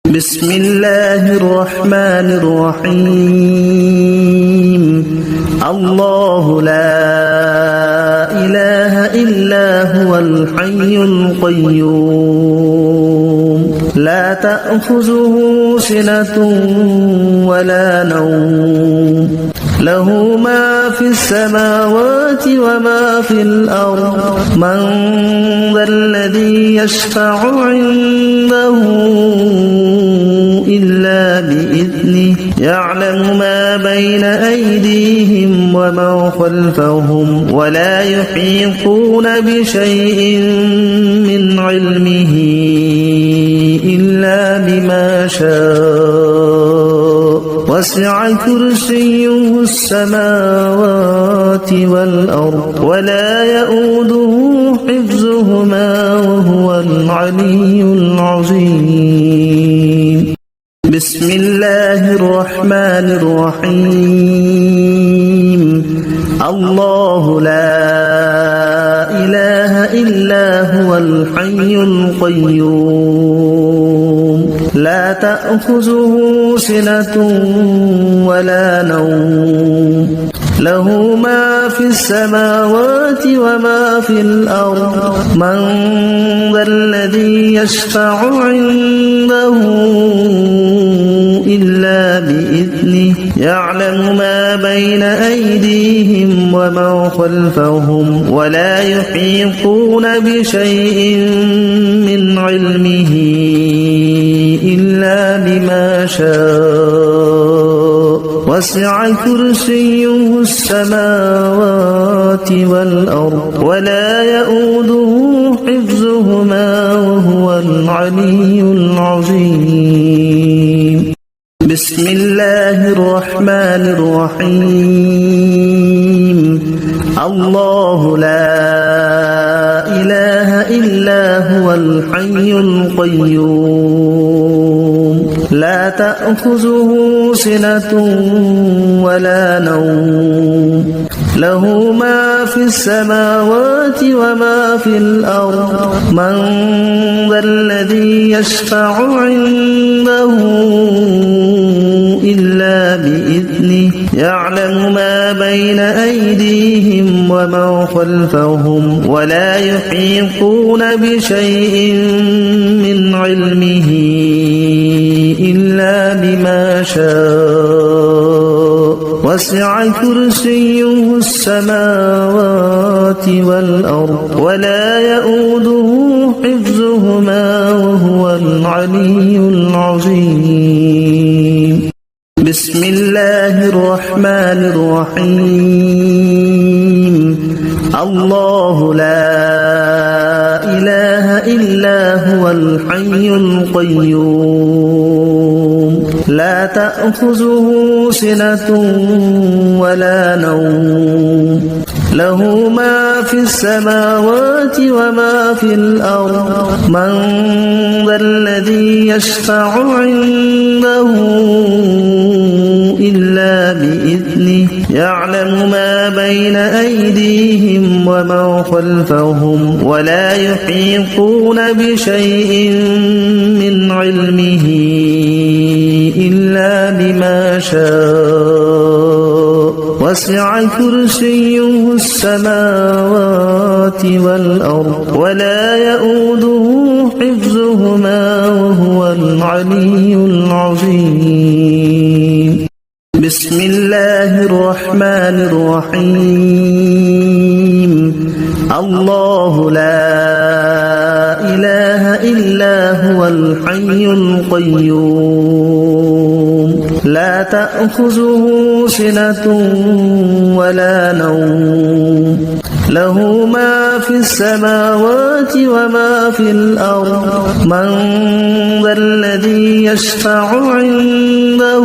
بسم الله الرحمن الرحيم الله لا إله إلا هو الحي القيوم لا تأخذه سنة ولا نوم له ما في السماوات وما في الأرض من ذا الذي يشفع عنده إلا بإذنه يعلم ما بين أيديهم وما خلفهم ولا يحيطون بشيء من علمه إلا بما شاء وسع كرسيه السماوات والأرض ولا يؤوده حفظهما وهو العلي العظيم بسم الله الرحمن الرحيم الله لا إله إلا هو الحي القيوم لا تأخذه سنة ولا نوم له ما في السماوات وما في الأرض من ذا الذي يشفع عنده إلا بإذنه يعلم ما بين أيديهم وما خلفهم ولا يحيطون بشيء من علمه إلا بما شاء وسع كرسيه السماوات والأرض ولا يؤوده حفظهما وهو العلي العظيم بسم الله الرحمن الرحيم الله لا إله إلا هو الحي القيوم لا تأخذه سنة ولا نوم له ما في السماوات وما في الأرض من ذا الذي يشفع عنده إلا بإذنه يعلم ما بين أيديهم وما خلفهم ولا يحيطون بشيء من علمه إلا بما شاء وسع كرسيه السماوات والأرض ولا يؤوده حفظهما وهو العلي العظيم بسم الله الرحمن الرحيم الله لا إله إلا هو الحي القيوم لا تأخذه سنة ولا نوم له ما في السماوات وما في الأرض من ذا الذي يشفع عنده إلا بإذنه يعلم ما بين أيديهم وما خلفهم ولا يحيطون بشيء من علمه إلا بما شاء وسع كرسيه السماوات والأرض ولا يؤوده حفظهما وهو العلي العظيم بسم الله الرحمن الرحيم الله لا إله إلا هو الحي القيوم لا تأخذه سنة ولا نوم له ما في السماوات وما في الأرض من ذا الذي يشفع عنده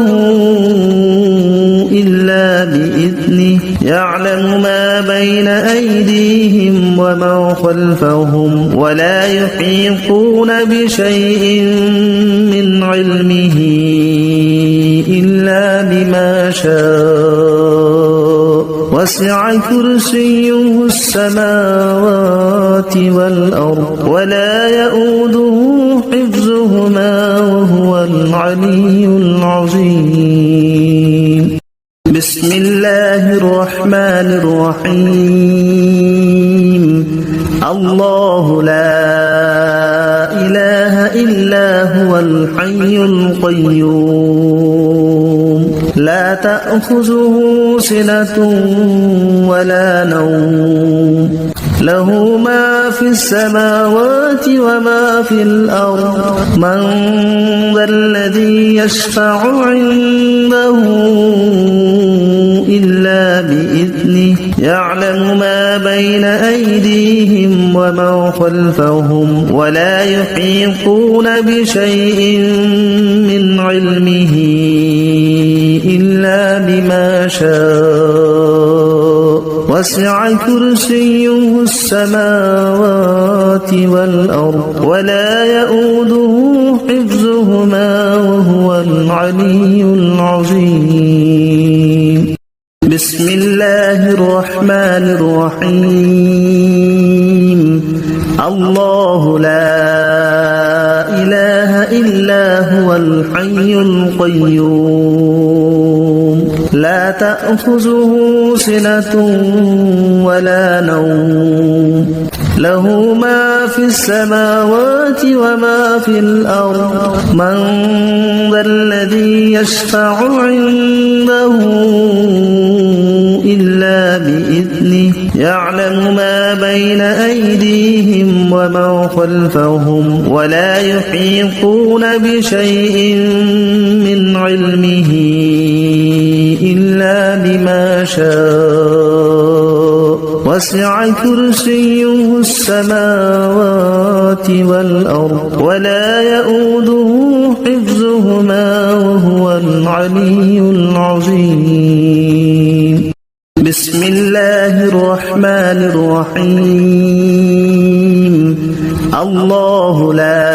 إلا بإذنه يعلم ما بين أيديهم وما خلفهم ولا يحيطون بشيء من علمه إلا بما شاء وسع كرسيه السماوات والأرض ولا يؤوده حفظهما وهو وهو العلي العظيم. بسم الله الرحمن الرحيم. الله لا إله إلا هو الحي القيوم لا تأخذه سنة ولا نوم له ما في السماوات وما في الأرض من ذا الذي يشفع عنده إلا بإذنه يعلم ما بين أيديهم وما خلفهم ولا يحيطون بشيء من علمه إلا بما شاء وسع كرسيه السماوات والأرض ولا يؤوده حفظهما وهو العلي العظيم. بسم الله الرحمن الرحيم. الله لا إله إلا هو الحي القيوم لا تأخذه سنة ولا نوم له ما في السماوات وما في الأرض من ذا الذي يشفع عنده إلا بإذنه يعلم ما بين أيديهم وما خلفهم ولا يحيطون بشيء من علمه إلا بما شاء وسع كرسيه السماوات والأرض ولا يؤوده حفظهما وهو العلي العظيم. بسم الله الرحمن الرحيم. الله لا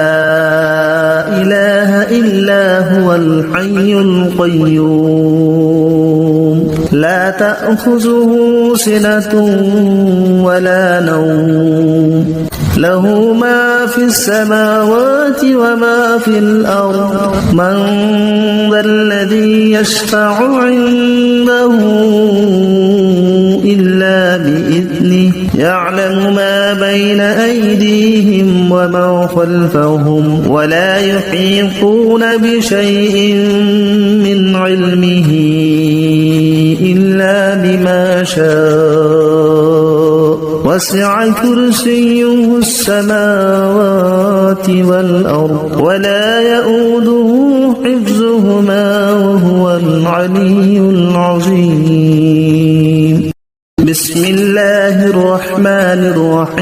إله إلا هو الحي القيوم لا تأخذه سنة ولا نوم له ما في السماوات وما في الأرض من ذا الذي يشفع عنده إلا بإذنه يعلم ما بين أيديهم وما خلفهم ولا يحيطون بشيء من علمه إلا بما شاء وسع كرسيه السماوات والأرض ولا يؤوده حفظهما وهو العلي العظيم. بسم الله الرحمن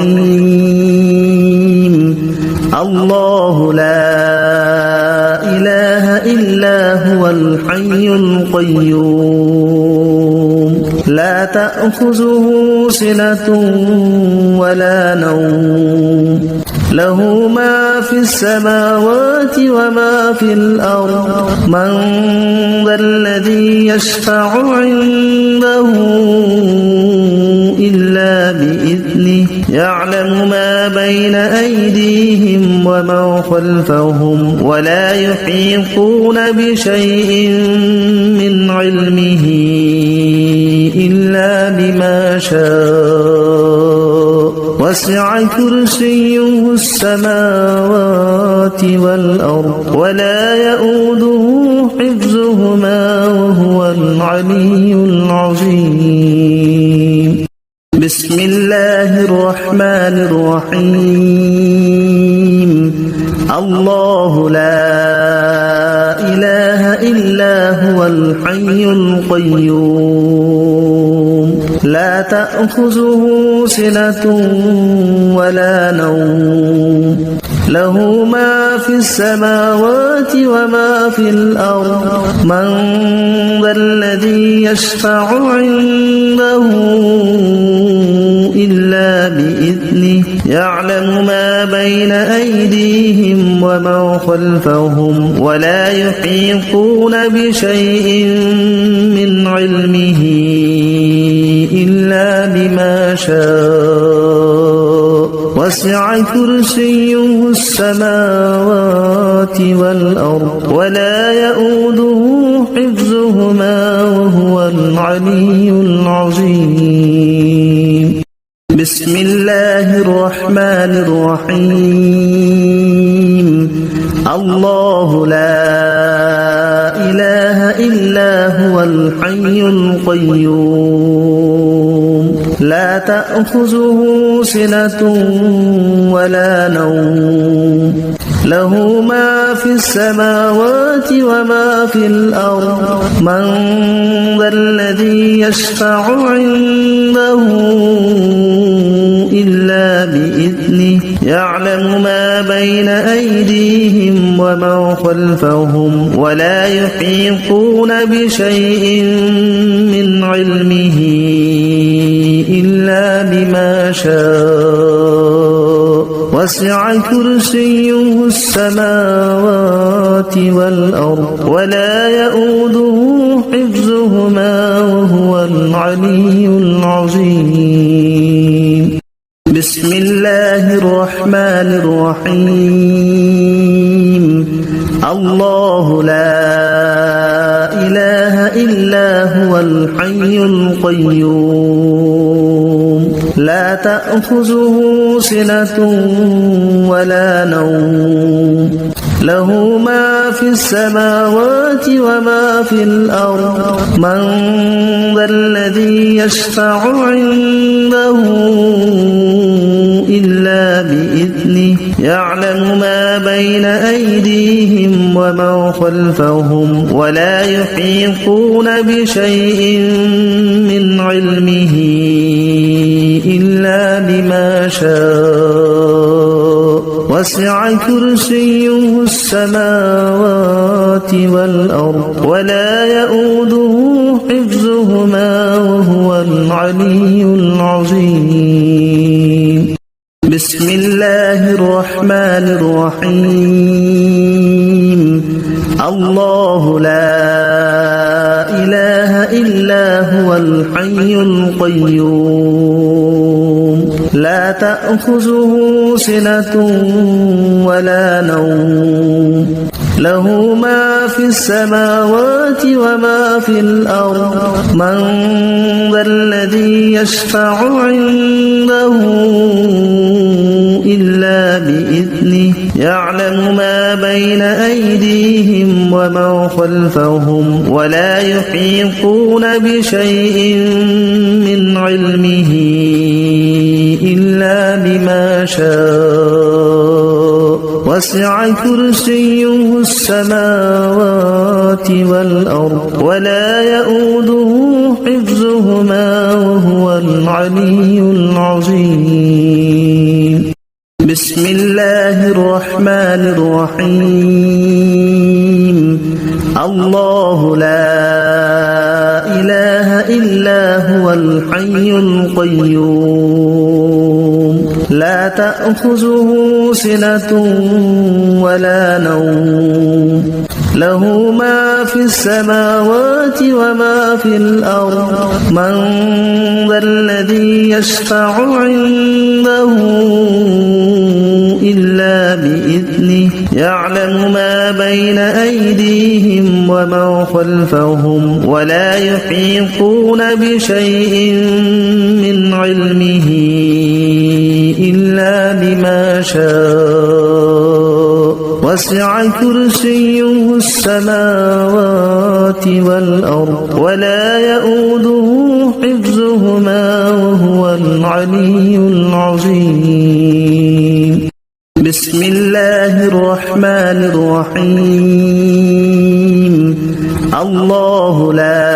الرحيم. الله لا إله إلا هو الحي القيوم لا تأخذه سنة ولا نوم له ما في السماوات وما في الأرض من ذا الذي يشفع عنده إلا بإذنه يعلم ما بين أيديهم وما خلفهم ولا يحيطون بشيء من علمه إلا بما شاء وسع كرسيه السماوات والأرض ولا يؤوده حفظهما وهو العلي العظيم. بسم الله الرحمن الرحيم. الله لا إله إلا هو الحي القيوم لا تأخذه سنة ولا نوم له ما في السماوات وما في الأرض من ذا الذي يشفع عنده إلا بإذنه يعلم ما بين أيديهم وما خلفهم ولا يحيطون بشيء من علمه إلا بما شاء وسع كرسيه السماوات والأرض ولا يؤوده حفظهما وهو العلي العظيم. بسم الله الرحمن الرحيم. الله لا إله إلا هو الحي القيوم لا تأخذه سنة ولا نوم له ما في السماوات وما في الأرض من ذا الذي يشفع عنده إلا بإذنه يعلم ما بين أيديهم وما خلفهم ولا يحيطون بشيء من علمه إلا بما شاء وسع كرسيه السماوات والأرض ولا يؤوده حفظهما وهو العلي العظيم. بسم الله الرحمن الرحيم. الله لا إله إلا هو الحي القيوم لا تأخذه سنة ولا نوم له ما في السماوات وما في الأرض من ذا الذي يشفع عنده إلا بإذنه يعلم ما بين أيديهم وما خلفهم ولا يحيطون بشيء من علمه إلا بما شاء وسع كرسيه السماوات والأرض ولا يؤوده حفظهما وهو العلي العظيم. بسم الله الرحمن الرحيم. الله لا إله إلا هو الحي القيوم لا تأخذه سنة ولا نوم له ما في السماوات وما في الأرض من ذا الذي يشفع عنده إلا بإذنه يعلم ما بين أيديهم وما خلفهم ولا يحيطون بشيء من علمه إلا بما شاء وسع كرسيه السماوات والأرض ولا يؤوده حفظهما وهو العلي العظيم. بسم الله الرحمن الرحيم. الله لا إله إلا هو الحي القيوم لا تأخذه سنة ولا نوم له ما في السماوات وما في الأرض من ذا الذي يشفع عنده إلا بإذنه يعلم ما بين أيديهم وما خلفهم ولا يحيطون بشيء من علمه إلا بما شاء وسع كرسيه السماوات والأرض ولا يؤوده حفظهما وهو العلي العظيم. بسم الله الرحمن الرحيم. الله لا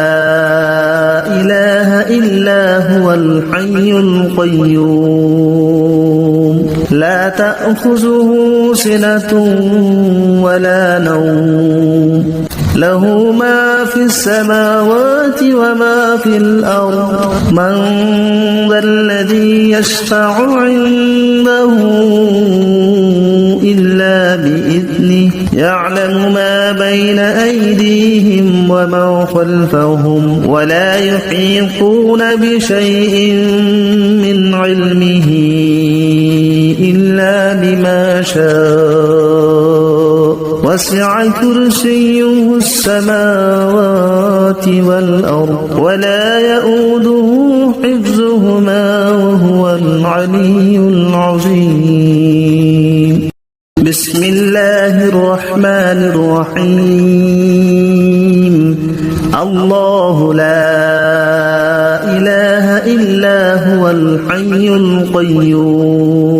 إله إلا هو الحي القيوم لا تأخذه سنة ولا نوم له ما في السماوات وما في الأرض من ذا الذي يشفع عنده إلا بإذنه يعلم ما بين أيديهم وما خلفهم ولا يحيطون بشيء من علمه شاء وسع كرسيه السماوات والأرض ولا يؤوده حفظهما وهو العلي العظيم بسم الله الرحمن الرحيم الله لا إله إلا هو الحي القيوم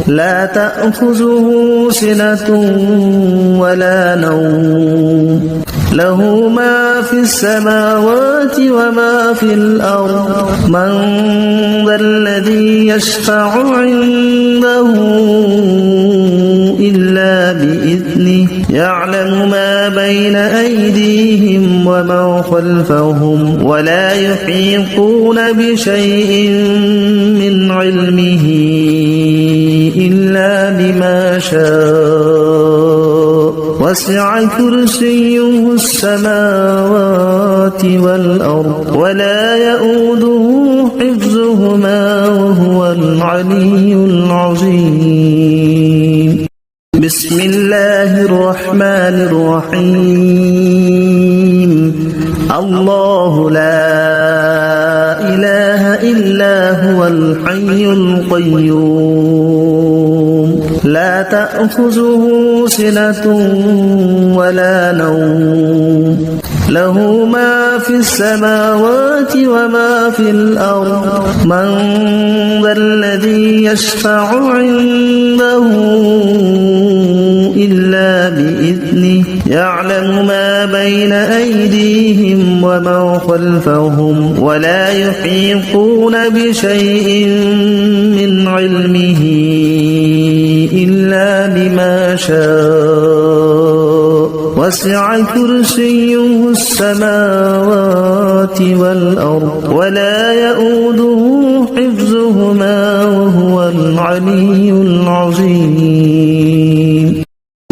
لا تأخذه سنة ولا نوم له ما في السماوات وما في الأرض من ذا الذي يشفع عنده إلا بإذنه يعلم ما بين أيديهم وما خلفهم ولا يحيطون بشيء من علمه إلا بما شاء وسع كرسيه السماوات والأرض ولا يؤوده حفظهما وهو العلي العظيم بسم الله الرحمن الرحيم الله لا إله إلا هو الحي القيوم لا تأخذه سنة ولا نوم له ما في السماوات وما في الأرض من ذا الذي يشفع عنده إلا بإذنه يعلم ما بين أيديهم وما خلفهم ولا يحيطون بشيء من علمه إلا بما شاء وسع كرسيه السماوات والأرض ولا يؤوده حفظهما وهو العلي العظيم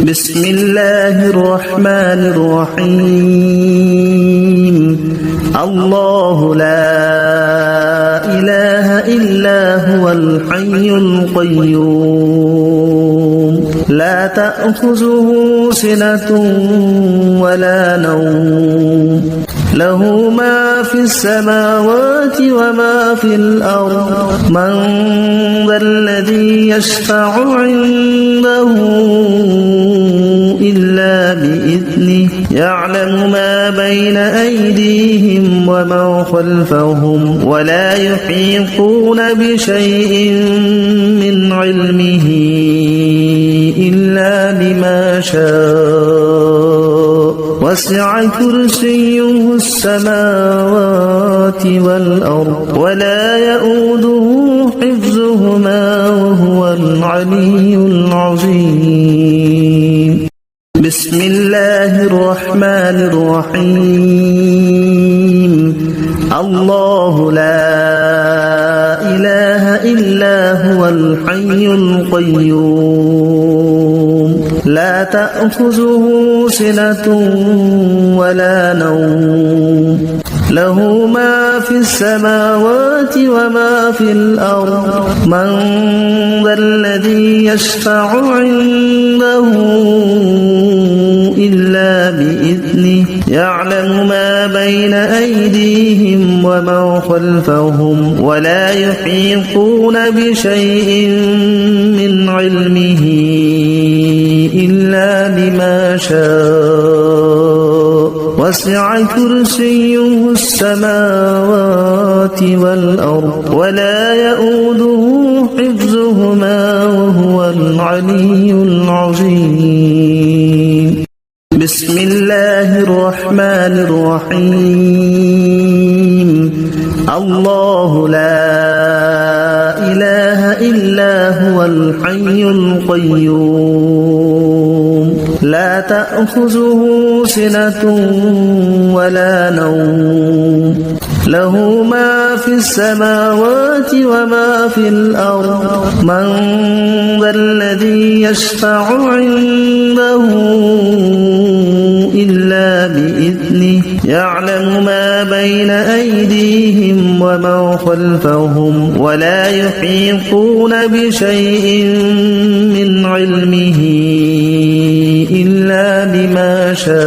بسم الله الرحمن الرحيم الله لا إله إلا هو الحي القيوم لا تأخذه سنة ولا نوم له ما في السماوات وما في الأرض من ذا الذي يشفع عنده إلا بإذنه يعلم ما بين أيديهم وما خلفهم ولا يحيطون بشيء من علمه إلا بما شاء وسع كرسيه السماوات والأرض ولا يؤوده حفظهما وهو العلي العظيم بسم الله الرحمن الرحيم الله لا إله إلا هو الحي القيوم لا تأخذه سنة ولا نوم له ما في السماوات وما في الأرض من ذا الذي يشفع عنده إلا بإذنه يعلم ما بين أيديهم وما خلفهم ولا يحيطون بشيء من علمه إلا بما شاء وسع كرسيه السماوات والأرض ولا يؤوده حفظهما وهو العلي العظيم بسم الله الرحمن الرحيم الله لا إله إلا هو الحي القيوم لا تأخذه سنة ولا نوم له ما في السماوات وما في الأرض من ذا الذي يشفع عنده إلا بإذنه يعلم ما بين أيديهم ومن خلفهم ولا يحيطون بشيء من علمه إلا بما شاء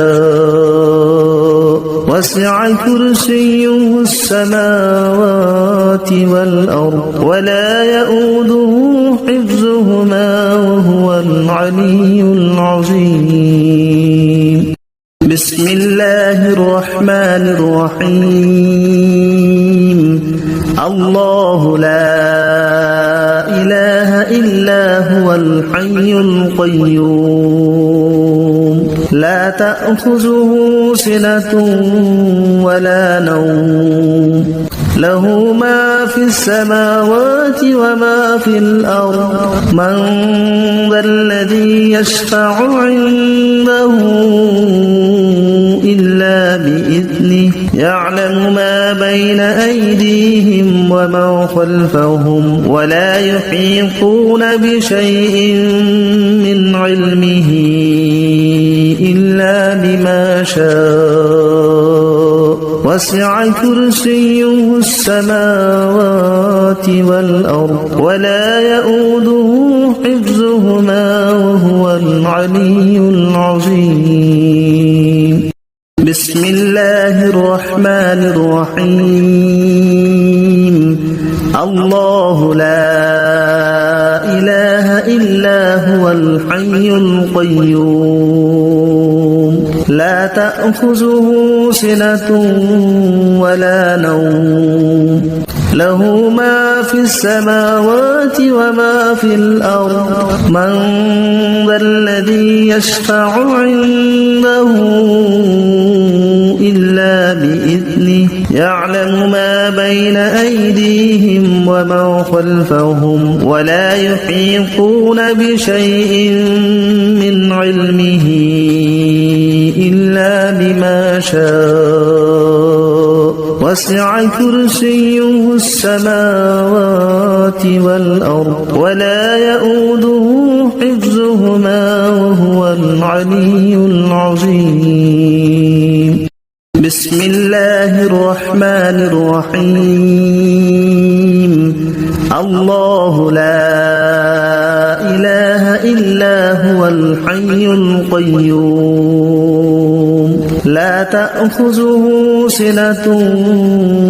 وسع كرسيه السماوات والأرض ولا يؤوده حفظهما وهو العلي العظيم بسم الله الرحمن الرحيم الله لا إله إلا هو الحي القيوم لا تأخذه سنة ولا نوم له ما في السماوات وما في الأرض من ذا الذي يشفع عنده إلا بإذنه يعلم ما بين أيديهم ومن خلفهم ولا يحيطون بشيء من علمه إلا بما شاء وسع كرسيه السماوات والأرض ولا يؤوده حفظهما وهو العلي العظيم بسم الله الرحمن الرحيم الله لا إله إلا هو الحي القيوم لا تأخذه سنة ولا نوم له ما في السماوات وما في الأرض من ذا الذي يشفع عنده إلا بإذنه يعلم ما بين أيديهم ومن خلفهم ولا يحيطون بشيء من علمه إلا بما شاء وسع كرسيه السماوات والأرض ولا يؤوده حفظهما وهو العلي العظيم بسم الله الرحمن الرحيم الله لا إله إلا هو الحي القيوم لا تأخذه سنة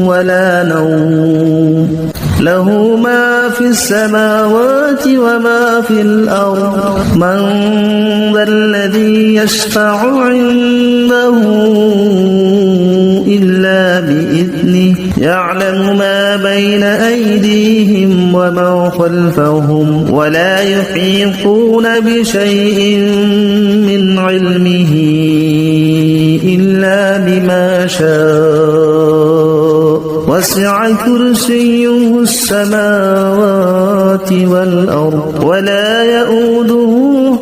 ولا نوم له ما في السماوات وما في الأرض من ذا الذي يشفع عنده إلا بإذنه يعلم ما بين أيديهم ومن خلفهم ولا يحيطون بشيء من علمه إلا بما شاء وسع كرسيه السماوات والأرض ولا يؤوده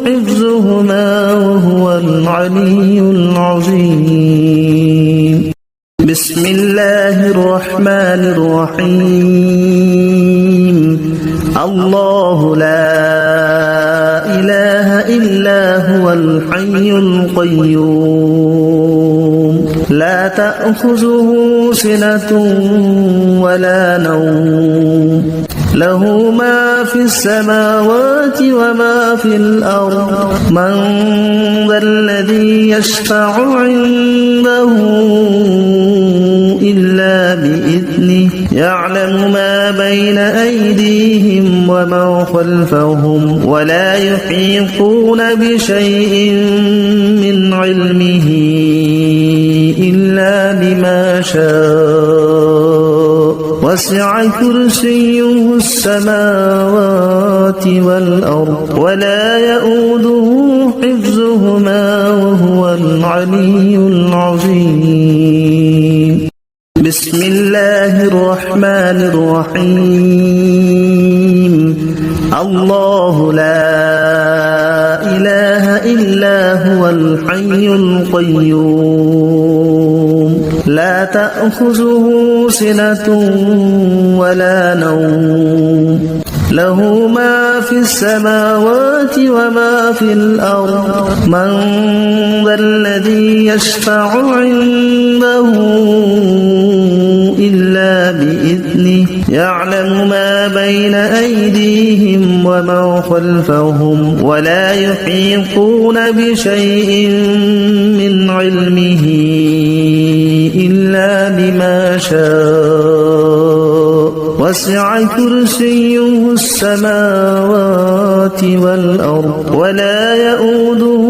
حفظهما وهو العلي العظيم بسم الله الرحمن الرحيم الله لا إله إلا هو الحي القيوم لا تأخذه سنة ولا نوم له ما في السماوات وما في الأرض من ذا الذي يشفع عنده إلا بإذنه يعلم ما بين أيديهم ومن خلفهم ولا يحيطون بشيء من علمه إلا بما شاء وسع كرسيه السماوات والأرض ولا يؤوده حفظهما وهو العلي العظيم بسم الله الرحمن الرحيم الله لا إله إلا هو الحي القيوم لا تأخذه سنة ولا نوم له ما في السماوات وما في الأرض من ذا الذي يشفع عنده إلا بإذنه يعلم ما بين أيديهم وما خلفهم ولا يحيطون بشيء من علمه إلا بما شاء وسع كرسيه السماوات والأرض ولا يؤوده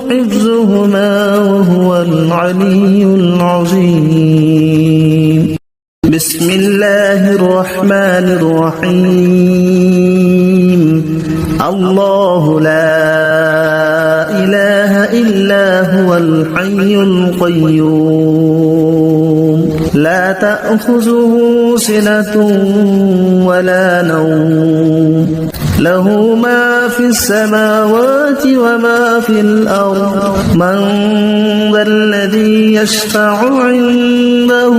حفظهما وهو العلي العظيم بسم الله الرحمن الرحيم الله لا إله إلا هو الحي القيوم لا تأخذه سنة ولا نوم له ما في السماوات وما في الأرض من ذا الذي يشفع عنده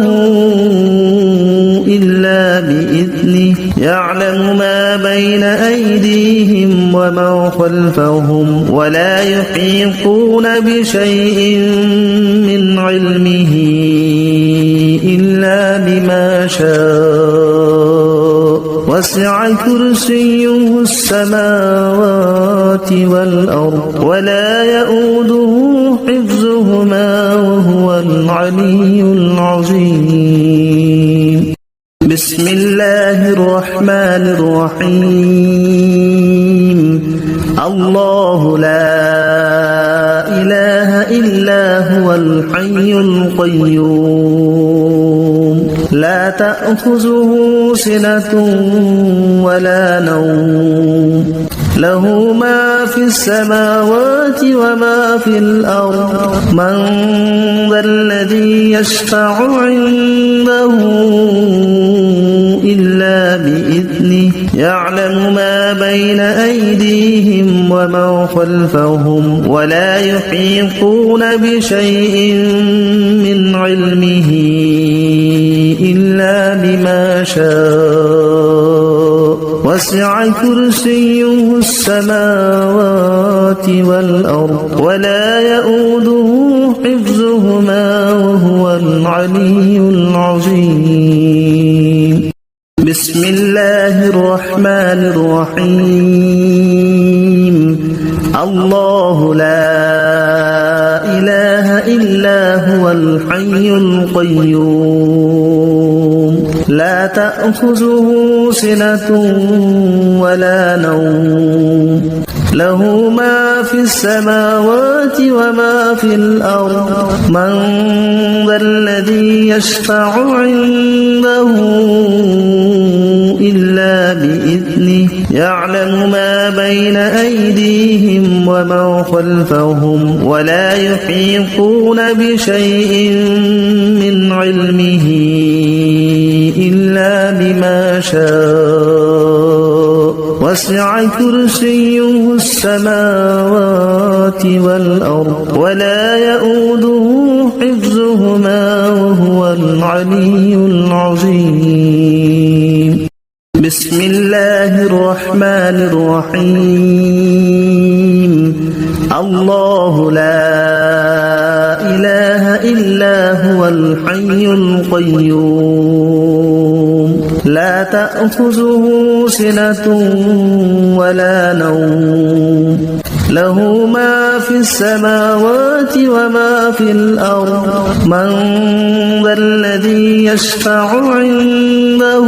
إلا بإذنه يعلم ما بين أيديهم وما خلفهم ولا يحيطون بشيء من علمه إلا بما شاء وسع كرسيه السماوات والأرض ولا يؤوده حفظهما وهو العلي العظيم بسم الله الرحمن الرحيم الله لا إله إلا هو الحي القيوم لا تأخذه سنة ولا نوم له ما في السماوات وما في الأرض من ذا الذي يشفع عنده إلا بإذنه يعلم ما بين أيديهم وما خلفهم ولا يحيطون بشيء من علمه إلا بما شاء وسع كرسيه السماوات والأرض ولا يؤوده حفظهما وهو العلي العظيم بسم الله الرحمن الرحيم الله لا إله إلا هو الحي القيوم لا تأخذه سنة ولا نوم له ما في السماوات وما في الأرض من ذا الذي يشفع عنده إلا بإذنه يعلم ما بين أيديهم وما خلفهم ولا يحيطون بشيء من علمه إلا بما شاء وسع كرسيه السماوات والأرض ولا يؤوده حفظهما وهو العلي العظيم بسم الله الرحمن الرحيم الله لا إله إلا هو الحي القيوم لا تأخذه سنة ولا نوم له ما في السماوات وما في الأرض من ذا الذي يشفع عنده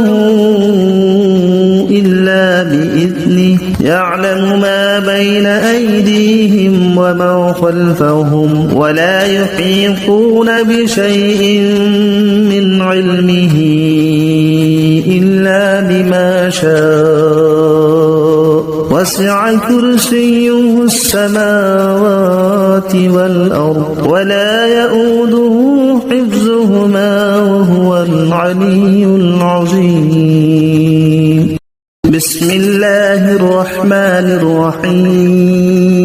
إلا بإذنه يعلم ما بين أيديهم وما خلفهم ولا يحيطون بشيء من علمه إلا بما شاء وسع كرسيه السماوات والأرض ولا يؤوده حفظهما وهو العلي العظيم بسم الله الرحمن الرحيم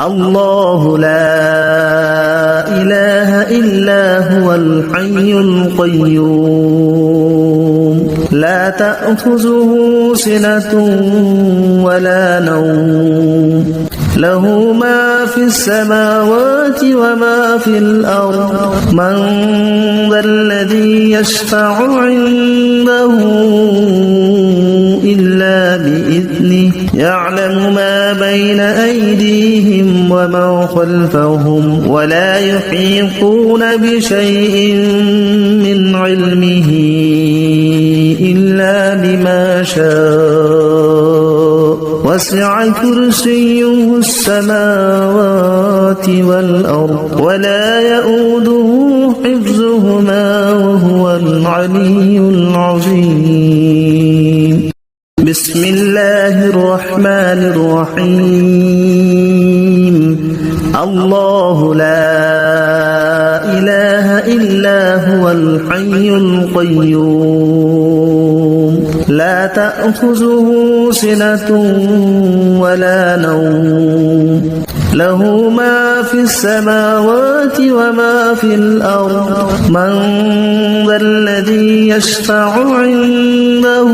الله لا إله إلا هو الحي القيوم لا تأخذه سنة ولا نوم له ما في السماوات وما في الأرض من ذا الذي يشفع عنده إلا بإذنه يعلم ما بين أيديهم وما خلفهم ولا يحيطون بشيء من علمه إلا بما شاء وسع كرسيه السماوات والأرض ولا يؤوده حفظهما وهو العلي العظيم بسم الله الرحمن الرحيم الله لا إله إلا هو الحي القيوم لا تأخذه سنة ولا نوم له ما في السماوات وما في الأرض من ذا الذي يشفع عنده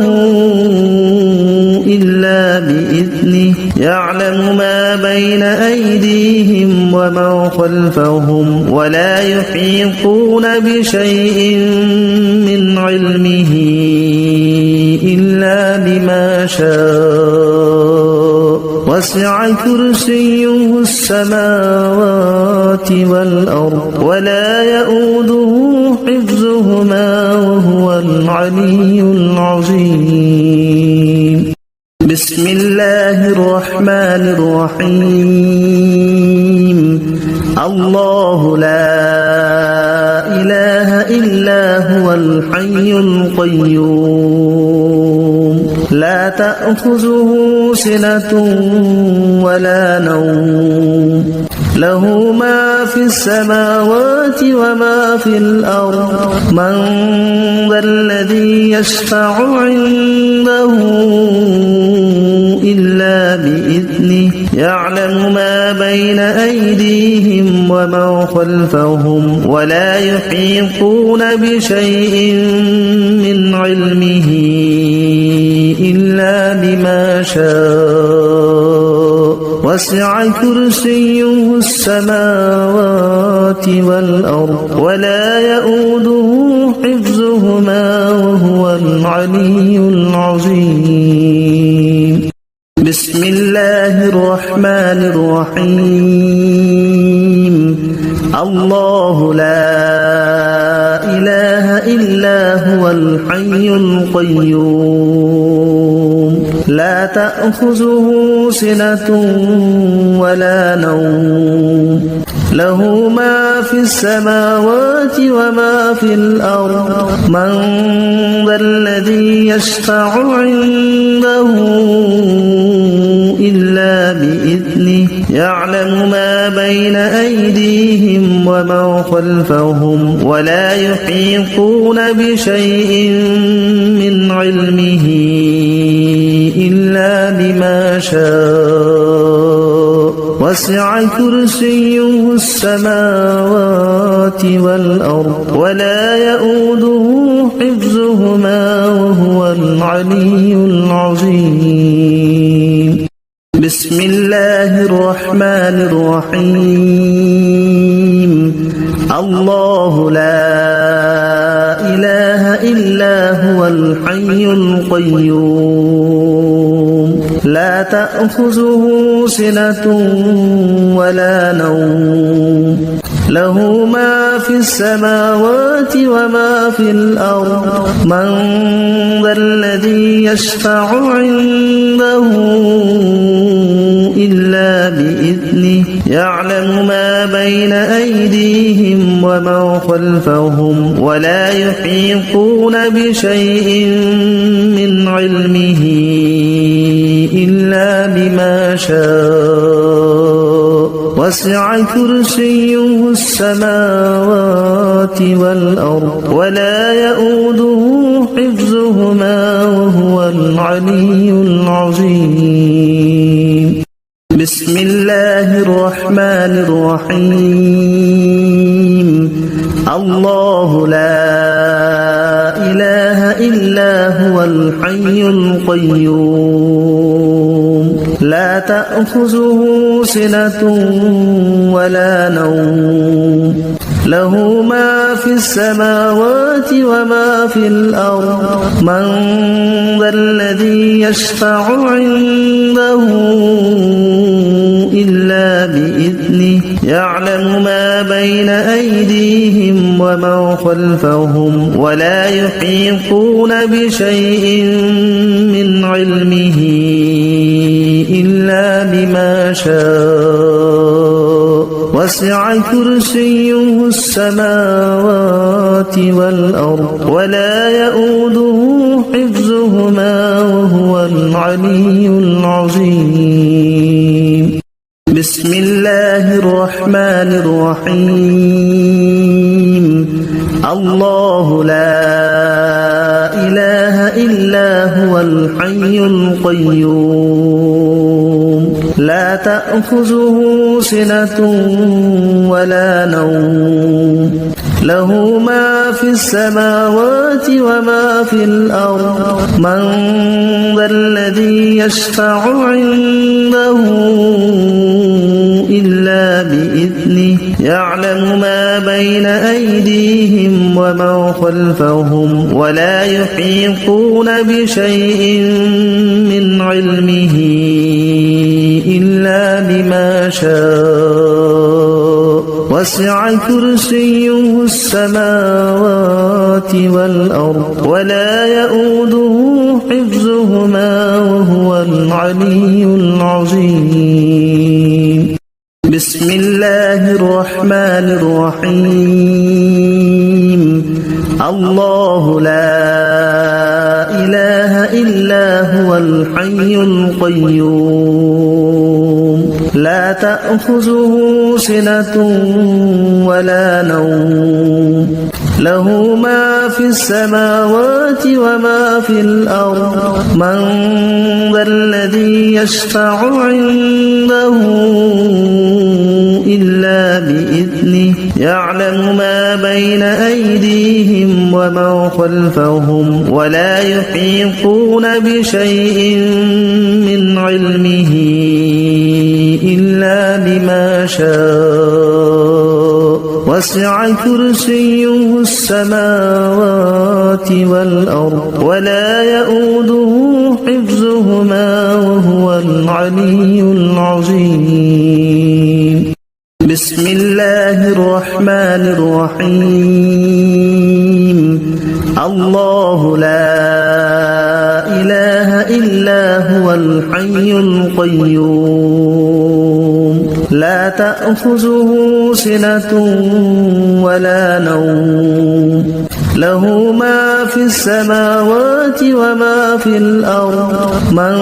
إلا بإذنه يعلم ما بين أيديهم وما خلفهم ولا يحيطون بشيء من علمه إلا بما شاء وسع كرسيه السماوات والأرض ولا يؤوده حفظهما وهو العلي العظيم بسم الله الرحمن الرحيم الله لا إله إلا هو الحي القيوم لا تأخذه سنة ولا نوم له ما في السماوات وما في الأرض من ذا الذي يشفع عنده إلا بإذنه يعلم ما بين أيديهم وما خلفهم ولا يحيطون بشيء من علمه إلا بما شاء وسع كرسيه السماوات والأرض ولا يؤوده حفظهما وهو العلي العظيم بسم الله الرحمن الرحيم الله لا إله إلا هو الحي القيوم لا تأخذه سنة ولا نوم له ما في السماوات وما في الأرض من ذا الذي يشفع عنده إلا بإذنه يعلم ما بين أيديهم وما خلفهم ولا يحيطون بشيء من علمه إلا بما شاء وسع كرسيه السماوات والأرض ولا يؤوده حفظهما وهو العلي العظيم بسم الله الرحمن الرحيم الله لا إله إلا هو الحي القيوم لا تأخذه سنة ولا نوم له ما في السماوات وما في الأرض من ذا الذي يشفع عنده إلا بإذنه يعلم ما بين أيديهم وما خلفهم ولا يحيطون بشيء من علمه إلا بما شاء وسع كرسيه السماوات والأرض ولا يؤوده حفظهما وهو العلي العظيم بسم الله الرحمن الرحيم الله لا إله إلا هو الحي القيوم لا تأخذه سنة ولا نوم له ما في السماوات وما في الأرض من ذا الذي يشفع عنده إلا بإذنه يعلم ما بين أيديهم وما خلفهم ولا يحيطون بشيء من علمه إلا بما شاء وسع كرسيه السماوات والأرض ولا يؤوده حفظهما وهو العلي العظيم بسم الله الرحمن الرحيم الله لا إله إلا هو الحي القيوم لا تأخذه سنة ولا نوم له ما في السماوات وما في الأرض من ذا الذي يشفع عنده إلا بإذنه يعلم ما بين أيديهم وما خلفهم ولا يحيطون بشيء من علمه إلا بما شاء وسع كرسيه السماوات والأرض ولا يؤوده حفظهما وهو العلي العظيم بسم الله الرحمن الرحيم الله لا إله إلا هو الحي القيوم لا تأخذه سنة ولا نوم له ما في السماوات وما في الأرض من ذا الذي يشفع عنده إلا بإذنه يعلم ما بين أيديهم وما خلفهم ولا يحيطون بشيء من علمه إلا بما شاء وسع كرسيه السماوات والأرض ولا يؤوده حفظهما وهو العلي العظيم بسم الله الرحمن الرحيم الله لا إله إلا هو الحي القيوم لا تأخذه سنة ولا نوم له ما في السماوات وما في الأرض من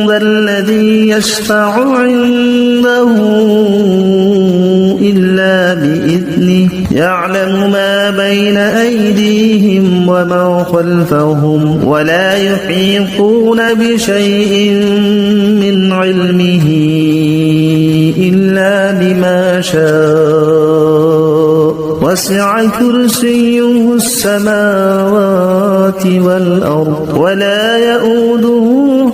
ذا الذي يشفع عنده إلا بإذنه يعلم ما بين أيديهم وما خلفهم ولا يحيطون بشيء من علمه إلا بما شاء وسع كرسيه السماوات والأرض ولا يؤوده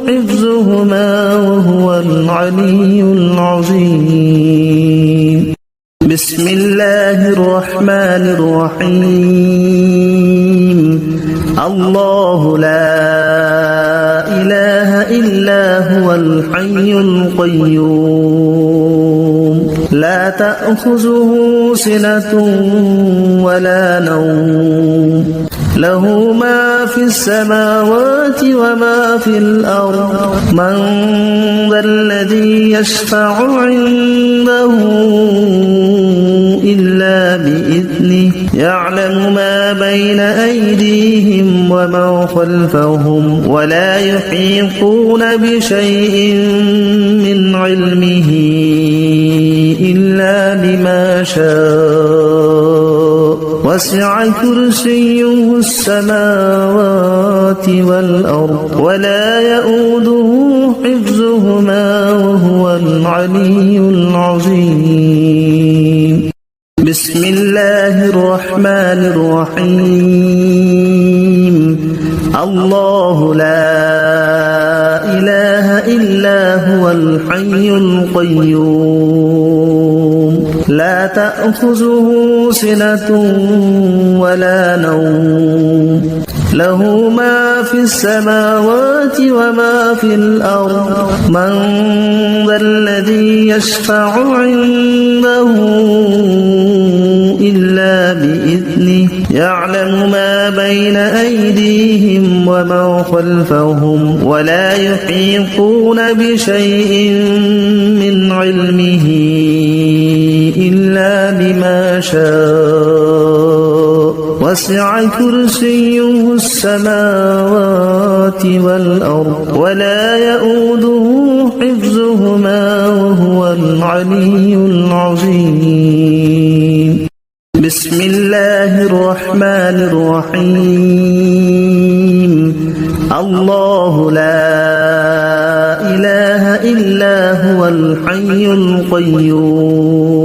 حفظهما وهو العلي العظيم بسم الله الرحمن الرحيم الله لا إله إلا هو الحي القيوم لا تأخذه سنة ولا نوم له ما في السماوات وما في الأرض من ذا الذي يشفع عنده إلا بإذنه يعلم ما بين أيديهم وما خلفهم ولا يحيطون بشيء من علمه إلا بما شاء وسع كرسيه السماوات والأرض ولا يؤوده حفظهما وهو العلي العظيم بسم الله الرحمن الرحيم الله لا إله إلا هو الحي القيوم لا تأخذه سنة ولا نوم له ما في السماوات وما في الأرض من ذا الذي يشفع عنده إلا بإذنه يعلم ما بين أيديهم وما خلفهم ولا يحيطون بشيء من علمه إلا بما شاء وسع كرسيه السماوات والأرض ولا يؤوده حفظهما وهو العلي العظيم بسم الله الرحمن الرحيم الله لا إله إلا هو الحي القيوم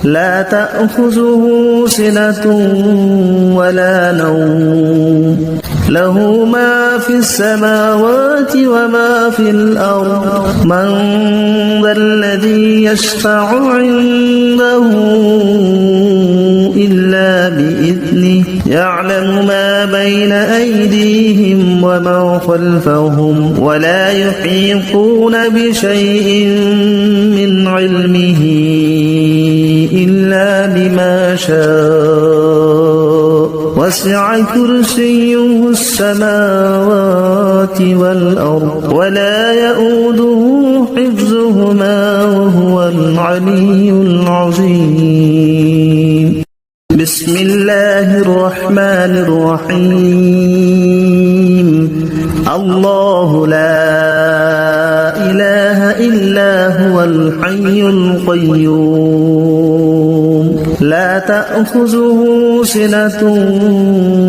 لا تأخذه سنة ولا نوم له ما في السماوات وما في الأرض من ذا الذي يشفع عنده إلا بإذنه يعلم ما بين أيديهم وما خلفهم ولا يحيطون بشيء من علمه إلا بما شاء وسع كرسيه السماوات والأرض ولا يؤوده حفظهما وهو العلي العظيم بسم الله الرحمن الرحيم الله لا إله إلا هو الحي القيوم لا تأخذه سنة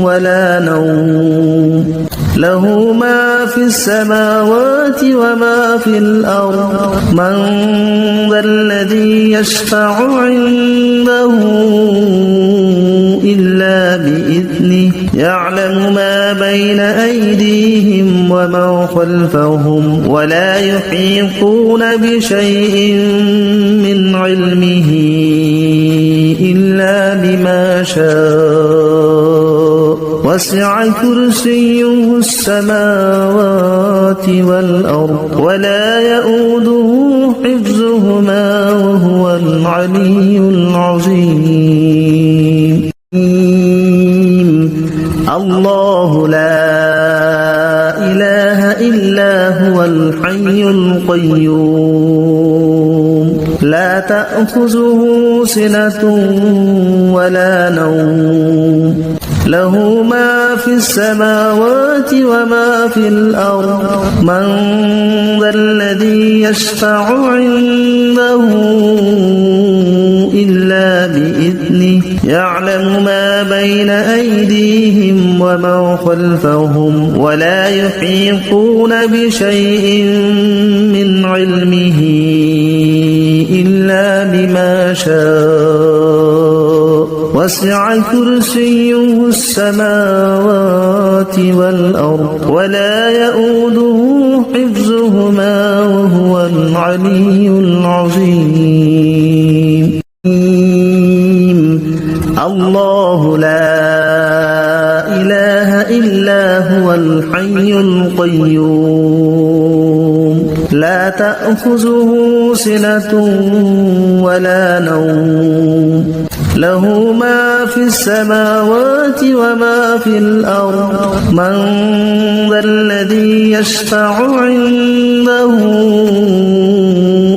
ولا نوم له ما في السماوات وما في الأرض من ذا الذي يشفع عنده إلا بإذنه يعلم ما بين أيديهم وما خلفهم ولا يحيطون بشيء من علمه إلا بما شاء وسع كرسيه السماوات والأرض ولا يؤوده حفظهما وهو العلي العظيم الله لا إله إلا هو الحي القيوم لا تأخذه سنة ولا نوم له ما في السماوات وما في الأرض من ذا الذي يشفع عنده إلا بإذنه يعلم ما بين أيديهم وما خلفهم ولا يحيطون بشيء من علمه إلا بما شاء وسع كرسيه السماوات والأرض ولا يؤوده حفظهما وهو العلي العظيم الله لا إله إلا هو الحي القيوم لا تأخذه سنة ولا نوم له ما في السماوات وما في الأرض من ذا الذي يشفع عنده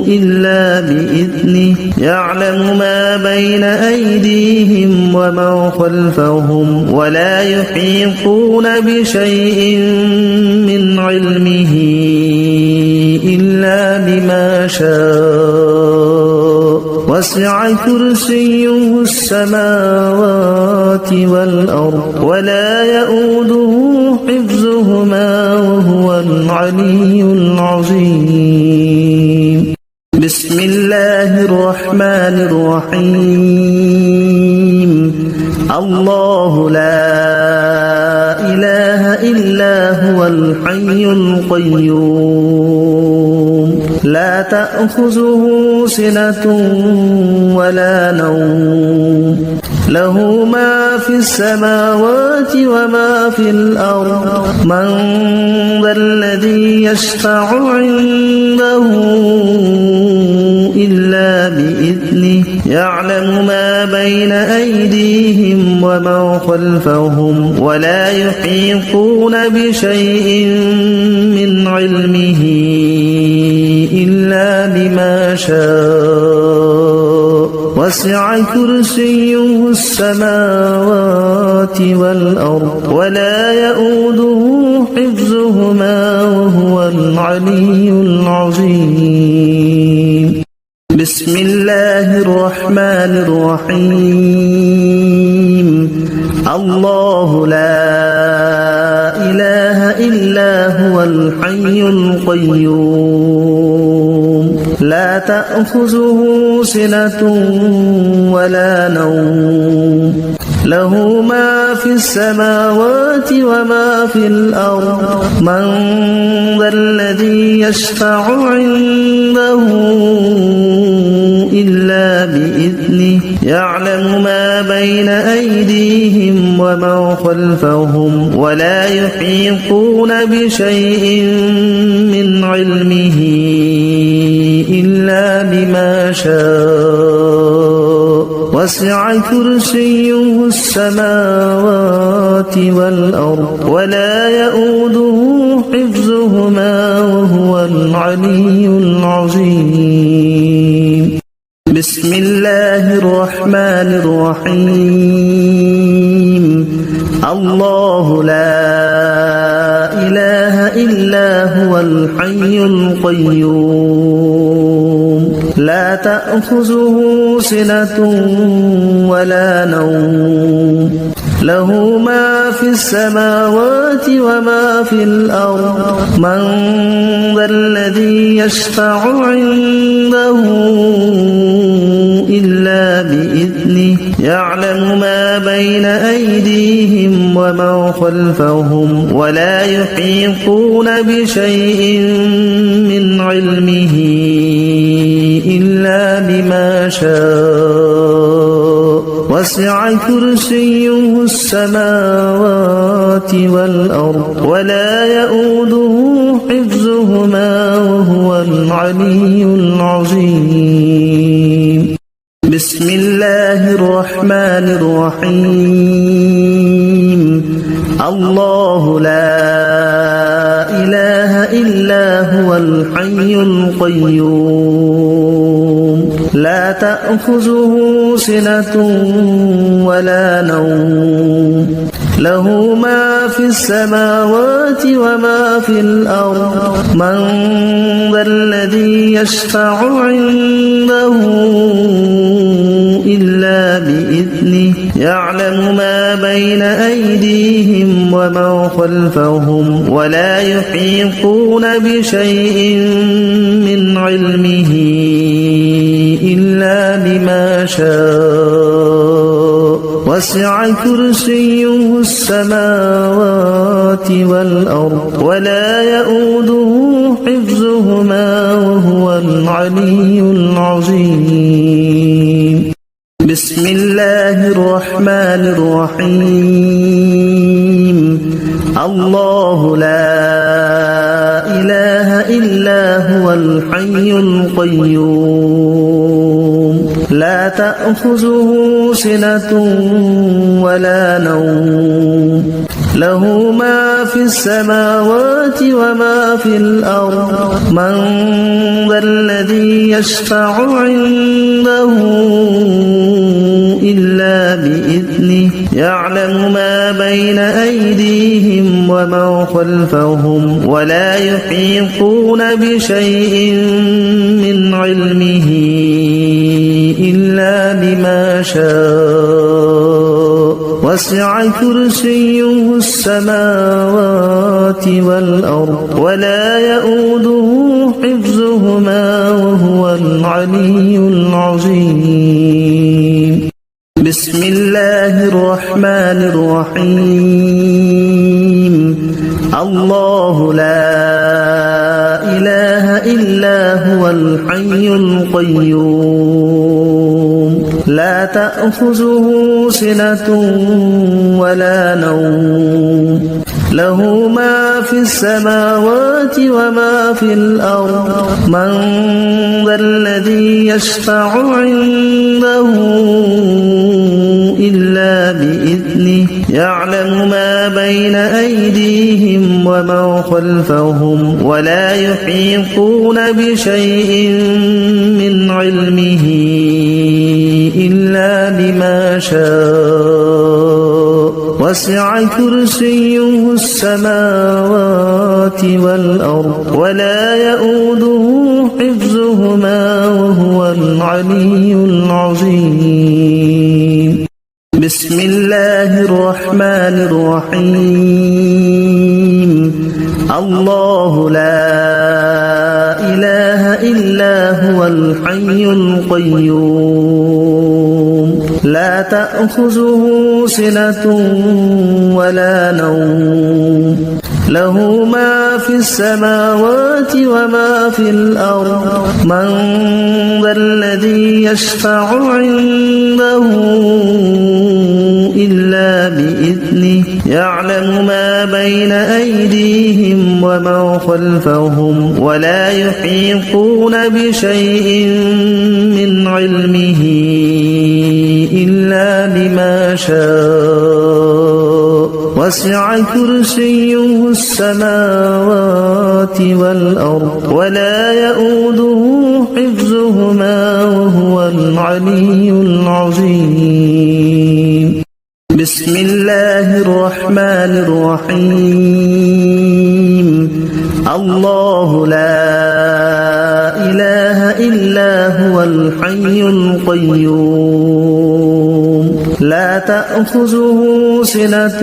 إلا بإذنه يعلم ما بين أيديهم وما خلفهم ولا يحيطون بشيء من علمه إلا بما شاء وسع كرسيه السماوات والأرض ولا يؤوده حفظهما وهو العلي العظيم بسم الله الرحمن الرحيم الله لا إله إلا هو الحي القيوم تأخذه سنة ولا نوم له ما في السماوات وما في الأرض من ذا الذي يشفع عنده إلا بإذنه يعلم ما بين أيديهم وما خلفهم ولا يحيطون بشيء من علمه إلا بما شاء وسع كرسيه السماوات والأرض ولا يؤوده حفظهما وهو العلي العظيم بسم الله الرحمن الرحيم الله لا إله إلا هو الحي القيوم لا تأخذه سنة ولا نوم له ما في السماوات وما في الأرض من ذا الذي يشفع عنده إلا بإذنه يعلم ما بين أيديهم وما خلفهم ولا يحيطون بشيء من علمه إلا بما شاء وسع كرسيه السماوات والأرض ولا يؤوده حفظهما وهو العلي العظيم بسم الله الرحمن الرحيم الله لا إله إلا هو الحي القيوم لا تأخذه سنة ولا نوم له ما في السماوات وما في الأرض من ذا الذي يشفع عنده إلا بإذنه يعلم ما بين أيديهم وما خلفهم ولا يحيطون بشيء من علمه إلا بما شاء وسع كرسيه السماوات والأرض ولا يؤوده حفظهما وهو العلي العظيم بسم الله الرحمن الرحيم الله لا إله إلا هو الحي القيوم لا تأخذه سنة ولا نوم له ما في السماوات وما في الأرض من ذا الذي يشفع عنده إلا بإذنه يعلم ما بين أيديهم وما خلفهم ولا يحيطون بشيء من علمه إلا بما شاء وسع كرسيه السماوات والأرض ولا يؤوده حفظهما وهو العلي العظيم بسم الله الرحمن الرحيم الله لا إله إلا هو الحي القيوم لا تأخذه سنة ولا نوم له ما في السماوات وما في الأرض من ذا الذي يشفع عنده إلا بإذنه يعلم ما بين أيديهم وما خلفهم ولا يحيطون بشيء من علمه إلا بما شاء وسع كرسيه السماوات والأرض ولا يؤوده حفظهما وهو العلي العظيم بسم الله الرحمن الرحيم الله لا إله إلا هو الحي القيوم لا تأخذه سنة ولا نوم له ما في السماوات وما في الأرض من ذا الذي يشفع عنده إلا بإذنه يعلم ما بين أيديهم وما خلفهم ولا يحيطون بشيء من علمه إلا بما شاء وسع كرسيه السماوات والأرض ولا يؤوده حفظهما وهو العلي العظيم بسم الله الرحمن الرحيم الله لا إله إلا هو الحي القيوم لا تأخذه سنة ولا نوم له ما في السماوات وما في الأرض من ذا الذي يشفع عنده إلا بإذنه يعلم ما بين أيديهم وما خلفهم ولا يحيطون بشيء من علمه إلا بما شاء وسع كرسيه السماوات والأرض ولا يؤوده حفظهما وهو العلي العظيم بسم الله الرحمن الرحيم الله لا إله إلا هو الحي القيوم لا تأخذه سنة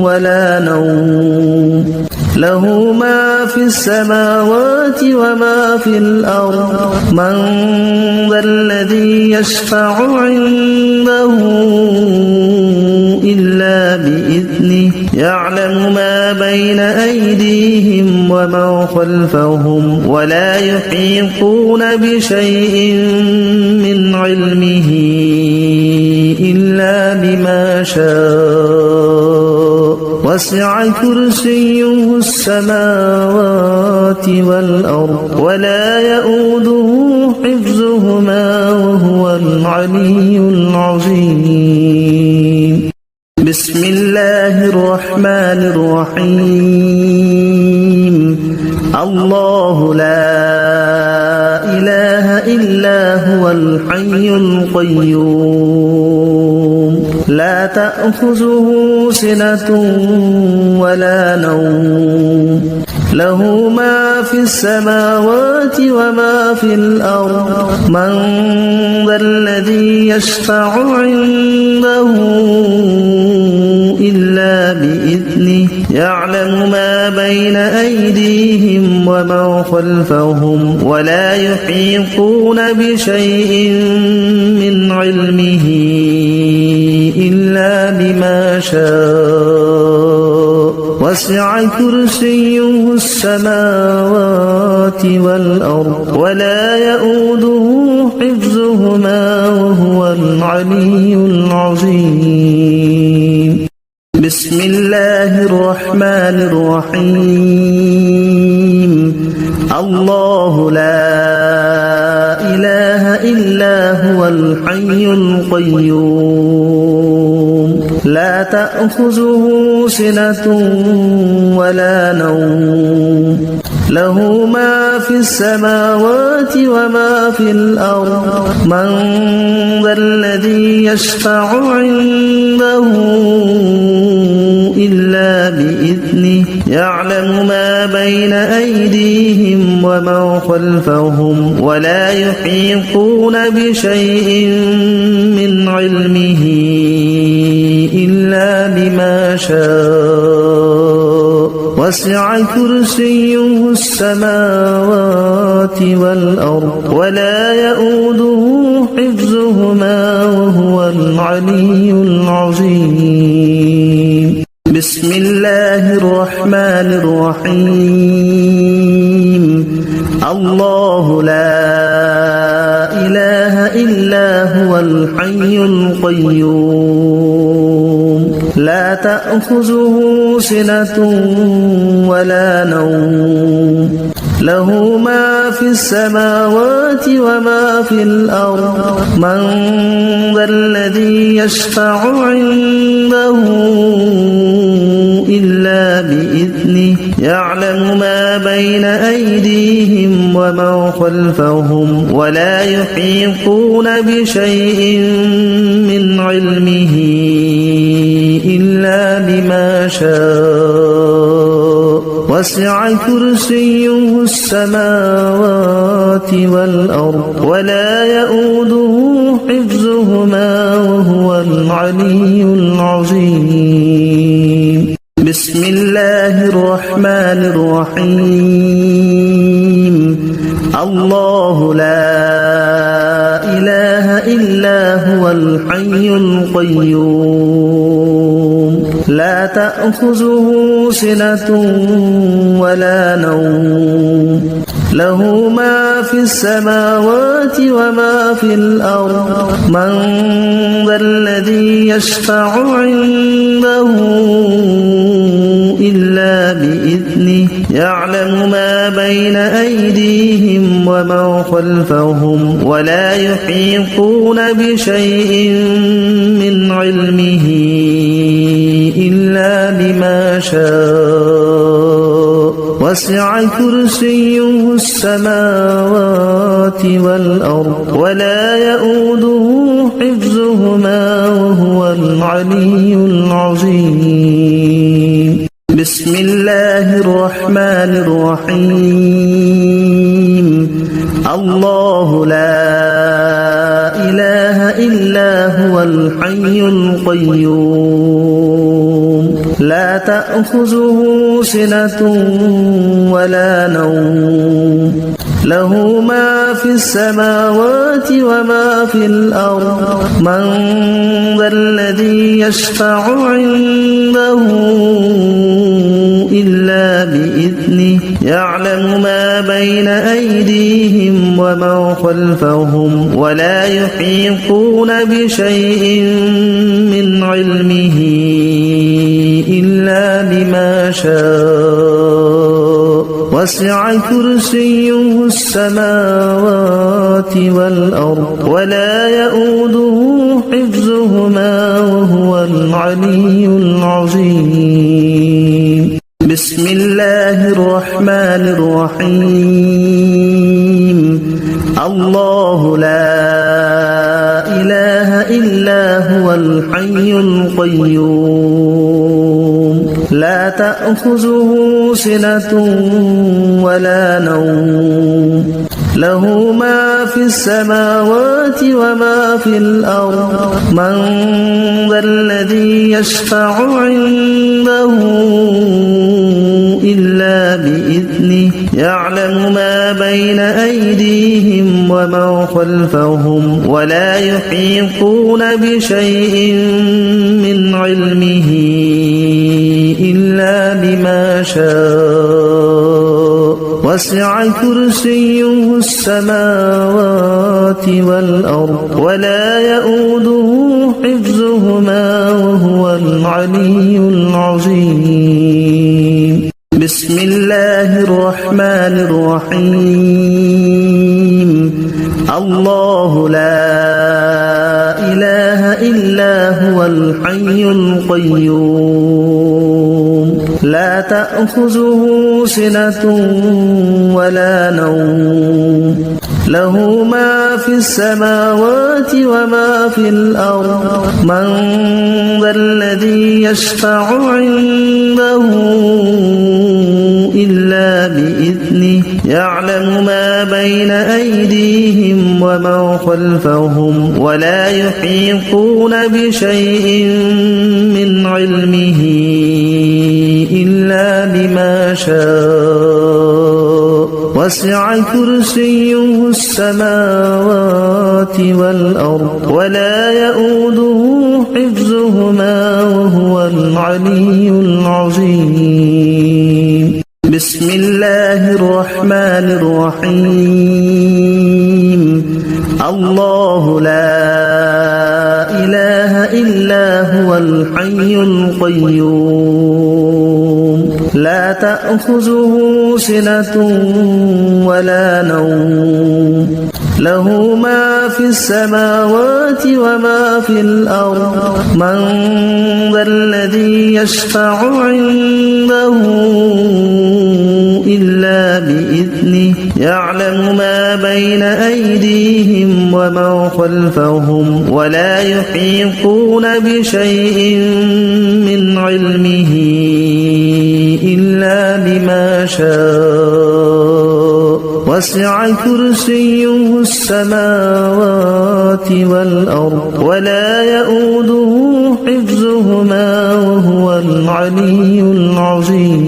ولا نوم له ما في السماوات وما في الأرض من ذا الذي يشفع عنده إلا بإذنه يعلم ما بين أيديهم وما خلفهم ولا يحيطون بشيء من علمه إلا بما شاء وسع كرسيه السماوات والأرض ولا يؤوده حفظهما وهو العلي العظيم بسم الله الرحمن الرحيم الله لا إله إلا هو الحي القيوم لا تأخذه سنة ولا نوم له ما في السماوات وما في الأرض من ذا الذي يشفع عنده إلا بإذنه يعلم ما بين أيديهم وما خلفهم ولا يحيطون بشيء من علمه إلا بما شاء وسع كرسيه السماوات والأرض ولا يؤوده حفظهما وهو العلي العظيم بسم الله الرحمن الرحيم الله لا إله إلا هو الحي القيوم لا تأخذه سنة ولا نوم له ما في السماوات وما في الأرض من ذا الذي يشفع عنده إلا بإذنه يعلم ما بين أيديهم وما خلفهم ولا يحيطون بشيء من علمه إلا بما شاء وسع كرسيه السماوات والأرض ولا يؤوده حفظهما وهو العلي العظيم بسم الله الرحمن الرحيم الله الحي القيوم لا تأخذه سنة ولا نوم له ما في السماوات وما في الأرض من ذا الذي يشفع عنده إلا بإذنه يعلم ما بين أيديهم وما خلفهم ولا يحيطون بشيء من علمه إلا بما شاء وسع كرسيه السماوات والأرض ولا يؤوده حفظهما وهو العلي العظيم بسم الله الرحمن الرحيم الله لا إله إلا هو الحي القيوم لا تأخذه سنة ولا نوم له ما في السماوات وما في الأرض من ذا الذي يشفع عنده إلا بإذنه يعلم ما بين أيديهم وما خلفهم ولا يحيطون بشيء من علمه إلا بما شاء وسع كرسيه السماوات والأرض ولا يؤوده حفظهما وهو العلي العظيم بسم الله الرحمن الرحيم الله لا إله إلا هو الحي القيوم لا تأخذه سنة ولا نوم له ما في السماوات وما في الأرض من ذا الذي يشفع عنده إلا بإذنه يعلم ما بين أيديهم وما خلفهم ولا يحيطون بشيء من علمه إلا بما شاء وسع كرسيه السماوات والأرض ولا يؤوده حفظهما وهو العلي العظيم بسم الله الرحمن الرحيم الله لا إله إلا هو الحي القيوم لا تأخذه سنة ولا نوم له ما في السماوات وما في الأرض من ذا الذي يشفع عنده إلا بإذنه يعلم ما بين أيديهم وما خلفهم ولا يحيطون بشيء من علمه إلا بما شاء وسع كرسيه السماوات والأرض ولا يؤوده حفظهما وهو العلي العظيم بسم الله الرحمن الرحيم. الرحيم. الله لا إله إلا هو الحي القيوم لا تأخذه سنة ولا نوم له ما في السماوات وما في الأرض من ذا الذي يشفع عنده إلا بإذنه يعلم ما بين أيديهم وما خلفهم ولا يحيطون بشيء من علمه إلا بما شاء وسع كرسيه السماوات والأرض ولا يؤوده حفظهما وهو العلي العظيم بسم الله الرحمن الرحيم الله لا إله إلا هو الحي القيوم لا تأخذه سنة ولا نوم له ما في السماوات وما في الأرض من ذا الذي يشفع عنده إلا بإذنه يعلم ما بين أيديهم وما خلفهم ولا يحيطون بشيء من علمه إلا بما شاء وسع كرسيه السماوات والأرض ولا يؤوده حفظهما وهو العلي العظيم بسم الله الرحمن الرحيم الله لا إله إلا هو الحي القيوم لا تأخذه سنة ولا نوم له ما في السماوات وما في الأرض من ذا الذي يشفع عنده إلا بإذنه يعلم ما بين أيديهم وما خلفهم ولا يحيطون بشيء من علمه إلا بما شاء وسع كرسيه السماوات والأرض ولا يؤوده حفظهما وهو العلي العظيم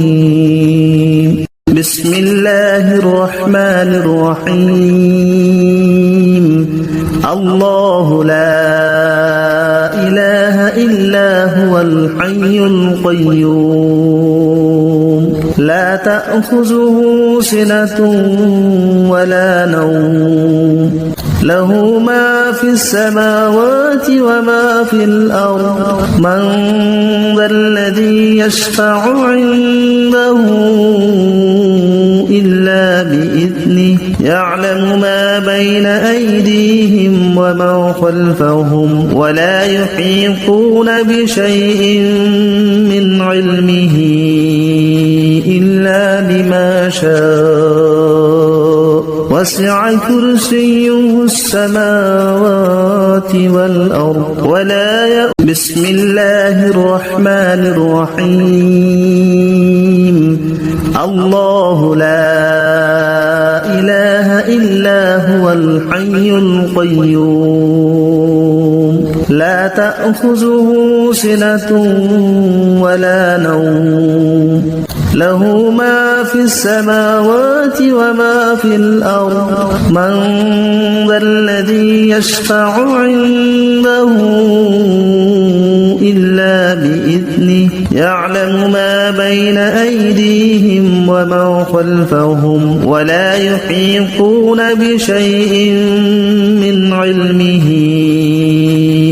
بسم الله الرحمن الرحيم الله لا إله إلا هو الحي القيوم لا تأخذه سنة ولا نوم له ما في السماوات وما في الأرض من ذا الذي يشفع عنده إلا بإذنه يعلم ما بين أيديهم وما خلفهم ولا يحيطون بشيء من علمه إلا بما شاء وسع كرسيه السماوات والأرض ولا بسم الله الرحمن الرحيم الله لا إله إلا هو الحي القيوم لا تأخذه سنة ولا نوم له ما في السماوات وما في الأرض من ذا الذي يشفع عنده إلا بإذنه يعلم ما بين أيديهم وما خلفهم ولا يحيطون بشيء من علمه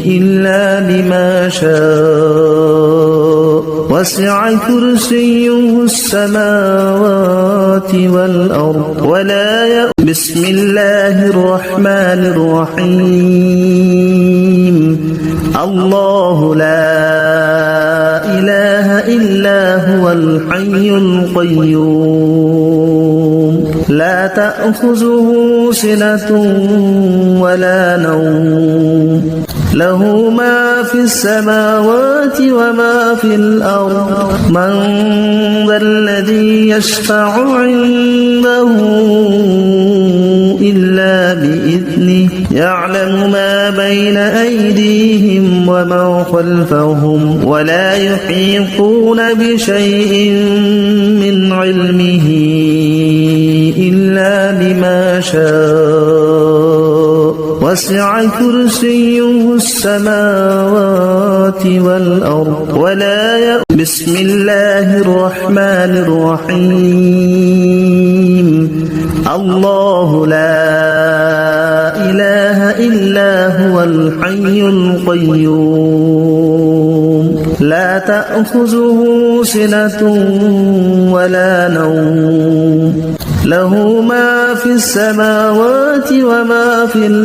إلا بما شاء وسع كرسيه السماوات والأرض ولا بسم الله الرحمن الرحيم الله لا إله إلا هو الحي القيوم لا تأخذه سنة ولا نوم له ما في السماوات وما في الأرض من ذا الذي يشفع عنده إلا بإذنه يعلم ما بين أيديهم وما خلفهم ولا يحيطون بشيء من علمه إلا بما شاء وسع كرسيه السماوات والأرض ولا بسم الله الرحمن الرحيم الله لا إله إلا هو الحي القيوم لا تأخذه سنة ولا نوم له ما في السماوات وما في الأرض